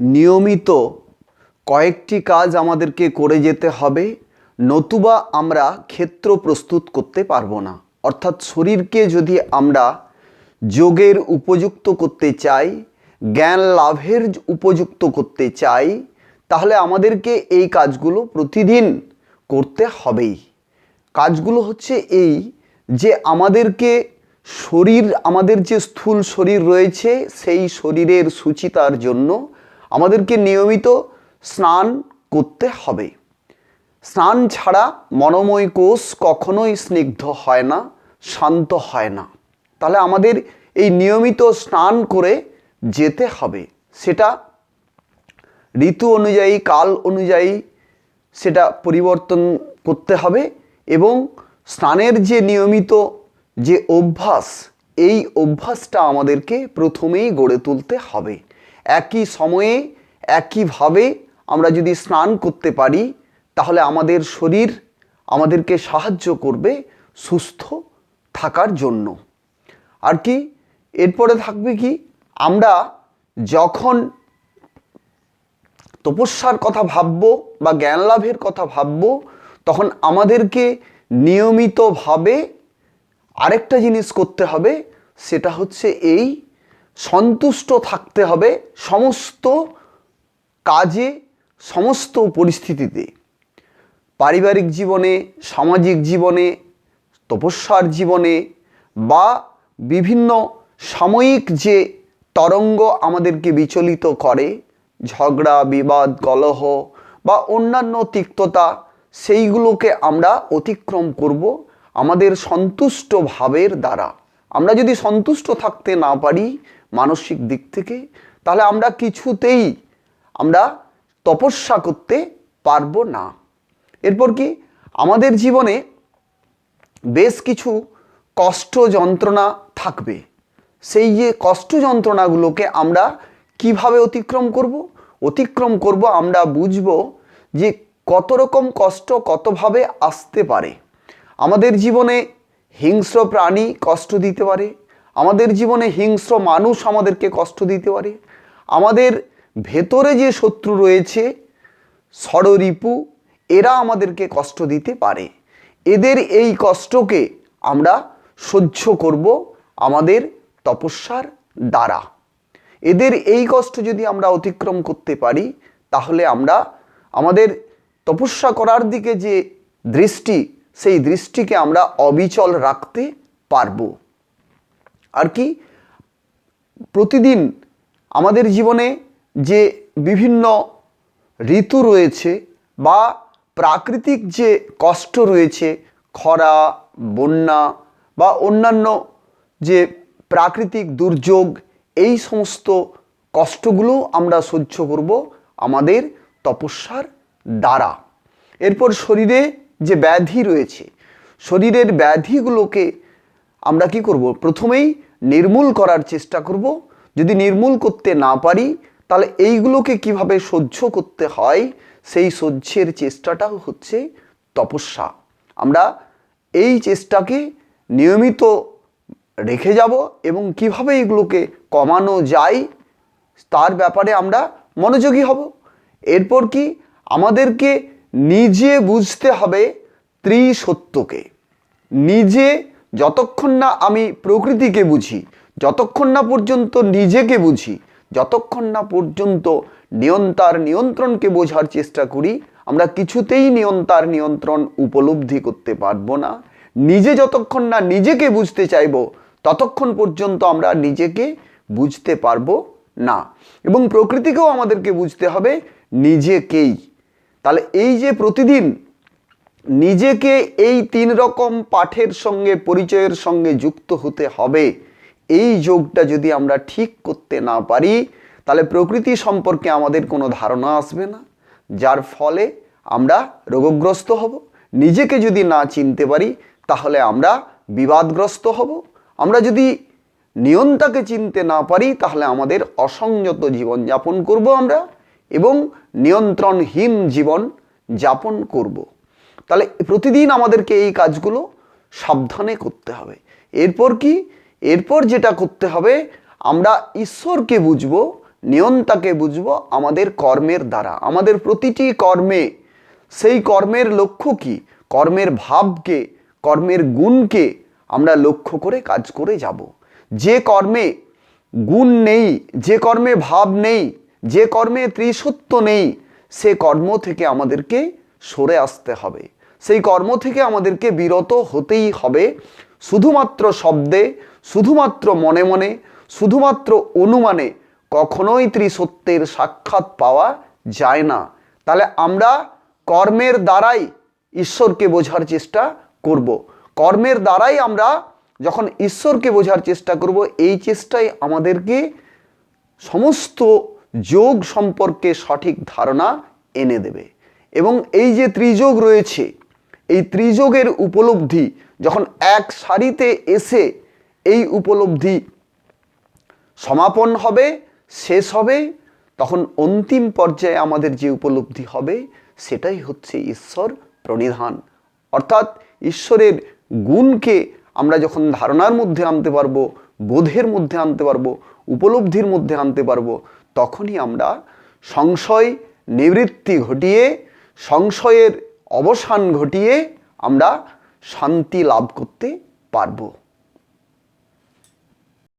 নিয়মিত কয়েকটি কাজ আমাদেরকে করে যেতে হবে, নতুবা আমরা ক্ষেত্র প্রস্তুত করতে পারবো না। অর্থাৎ শরীরকে যদি আমরা যোগের উপযুক্ত করতে চাই, জ্ঞান লাভের উপযুক্ত করতে চাই, তাহলে আমাদেরকে এই কাজগুলো প্রতিদিন করতে হবেই। কাজগুলো হচ্ছে এই যে আমাদেরকে আমাদের যে স্থূল শরীর রয়েছে সেই শরীরের সুচিতার জন্য আমাদেরকে নিয়মিত স্নান করতে হবে। স্নান ছাড়া মনোময় কোষ কখনোই স্নিগ্ধ হয় না, শান্ত হয় না। তাহলে আমাদের এই নিয়মিত স্নান করে যেতে হবে। সেটা ঋতু অনুযায়ী, কাল অনুযায়ী সেটা পরিবর্তন করতে হবে। এবং স্নানের যে নিয়মিত যে অভ্যাস, এই অভ্যাসটা আমাদেরকে প্রথমেই গড়ে তুলতে হবে। একই সময়ে একইভাবে আমরা যদি স্নান করতে পারি, তাহলে আমাদের শরীর আমাদেরকে সাহায্য করবে সুস্থ থাকার জন্য। আর কি এরপরে থাকবে কি, আমরা যখন তপস্যার কথা ভাববো বা জ্ঞান লাভের কথা ভাববো, তখন আমাদেরকে নিয়মিতভাবে আরেকটা জিনিস করতে হবে। সেটা হচ্ছে এই সন্তুষ্ট থাকতে হবে সমস্ত কাজে, সমস্ত পরিস্থিতিতে। পারিবারিক জীবনে, সামাজিক জীবনে, তপস্যার জীবনে বা বিভিন্ন সাময়িক যে তরঙ্গ আমাদেরকে বিচলিত করে, ঝগড়া, বিবাদ, কলহ বা অন্যান্য তিক্ততা, সেইগুলোকে আমরা অতিক্রম করব আমাদের সন্তুষ্ট ভাবের দ্বারা। আমরা যদি সন্তুষ্ট থাকতে না পারি মানসিক দিক থেকে, তাহলে আমরা কিছুতেই তপস্যা করতে পারবো না। এরপর কি, আমাদের জীবনে বেশ কিছু কষ্ট যন্ত্রণা থাকবে। সেই যে কষ্ট যন্ত্রণাগুলোকে আমরা কিভাবে অতিক্রম করব, আমরা বুঝব যে কত রকম কষ্ট কতভাবে আসতে পারে। আমাদের জীবনে হিংস্র প্রাণী কষ্ট দিতে পারে, আমাদের জীবনে হিংস্র মানুষ আমাদেরকে কষ্ট দিতে পারে, আমাদের ভেতরে যে শত্রু রয়েছে ষড়রিপু, এরা আমাদেরকে কষ্ট দিতে পারে। এদের এই কষ্টকে আমরা সহ্য করব আমাদের তপস্যার দ্বারা। এদের এই কষ্ট যদি আমরা অতিক্রম করতে পারি, তাহলে আমরা আমাদের তপস্যা করার দিকে যে দৃষ্টি, সেই দৃষ্টিকে আমরা অবিচল রাখতে পারব। আর কি, প্রতিদিন আমাদের জীবনে যে বিভিন্ন ঋতু রয়েছে বা প্রাকৃতিক যে কষ্ট রয়েছে, খরা, বন্যা বা অন্যান্য যে প্রাকৃতিক দুর্যোগ, এই সমস্ত কষ্টগুলো আমরা সহ্য করব আমাদের তপস্যার দ্বারা। এরপর শরীরে যে ব্যাধি রয়েছে, শরীরের ব্যাধিগুলোকে আমরা কি করব, প্রথমেই নির্মূল করার চেষ্টা করব। যদি নির্মূল করতে না পারি, তাহলে এইগুলোকে কিভাবে সহ্য করতে হয়, সেই সহ্যের চেষ্টাটাও হচ্ছে তপস্যা। আমরা এই চেষ্টাকে নিয়মিত রেখে যাব এবং কিভাবে এগুলোকে কমানো যায় তার ব্যাপারে আমরা মনোযোগী হব। এরপর কি, আমাদেরকে নিজে বুঝতে হবে ত্রিসত্যকে। নিজে যতক্ষণ না আমি প্রকৃতিকে বুঝি, যতক্ষণ না পর্যন্ত নিজেকে বুঝি, যতক্ষণ না পর্যন্ত নিয়ন্তার নিয়ন্ত্রণকে বোঝার চেষ্টা করি, আমরা কিছুতেই নিয়ন্ত্রণ উপলব্ধি করতে পারবো না। নিজে যতক্ষণ না নিজেকে বুঝতে চাইব, ততক্ষণ পর্যন্ত আমরা নিজেকে বুঝতে পারবো না। এবং প্রকৃতিকেও আমাদেরকে বুঝতে হবে নিজেকেই। তাহলে এই যে প্রতিদিন নিজেকে এই 3 রকম পাঠের সঙ্গে, পরিচয়ের সঙ্গে যুক্ত হতে হবে, এই যোগটা যদি আমরা ঠিক করতে না পারি, তাহলে প্রকৃতি সম্পর্কে আমাদের কোনো ধারণা আসবে না, যার ফলে আমরা রোগগ্রস্ত হব। নিজেকে যদি না চিনতে পারি, তাহলে আমরা বিবাদগ্রস্ত হব। আমরা যদি নিয়ন্তাকে চিনতে না পারি, তাহলে আমাদের অসংযত জীবন যাপন করব আমরা, এবং নিয়ন্ত্রণহীন জীবন যাপন করব। তাহলে প্রতিদিন আমাদেরকে এই কাজগুলো সাবধানে করতে হবে। এরপর কি, এরপর যেটা করতে হবে, আমরা ঈশ্বরকে বুঝবো নিয়ন্তাকে বুঝবো আমাদের কর্মের দ্বারা। আমাদের প্রতিটি কর্মে সেই কর্মের লক্ষ্য কি, কর্মের ভাবকে, কর্মের গুণকে আমরা লক্ষ্য করে কাজ করে যাব। যে কর্মে গুণ নেই, যে কর্মে ভাব নেই, যে কর্মে ত্রিসত্য নেই, সে কর্ম থেকে আমাদেরকে সরে আসতে হবে, সেই কর্ম থেকে আমাদেরকে বিরত হতেই হবে। শুধুমাত্র শব্দে, শুধুমাত্র মনে মনে, শুধুমাত্র অনুমানে কখনোই ত্রিসত্যের সাক্ষাৎ পাওয়া যায় না। তাহলে আমরা কর্মের দ্বারাই ঈশ্বরকে বোঝার চেষ্টা করব। কর্মের দ্বারাই আমরা যখন ঈশ্বরকে বোঝার চেষ্টা করব, এই চেষ্টাই আমাদেরকে সমস্ত যোগ সম্পর্কে সঠিক ধারণা এনে দেবে। এবং এই যে ত্রিযোগ রয়েছে, এই ত্রিযোগের উপলব্ধি যখন এক সারিতে এসে এই উপলব্ধি সমাপন হবে, শেষ হবে, তখন অন্তিম পর্যায়ে আমাদের যে উপলব্ধি হবে সেটাই হচ্ছে ঈশ্বর প্রণিধান। অর্থাৎ ঈশ্বরের গুণকে আমরা যখন ধারণার মধ্যে আনতে পারবো, বোধের মধ্যে আনতে পারবো, উপলব্ধির মধ্যে আনতে পারবো, তখনই আমরা সংশয় নিবৃত্তি ঘটিয়ে, সংশয়ের অবসান ঘটিয়ে আমরা শান্তি লাভ করতে পারবো।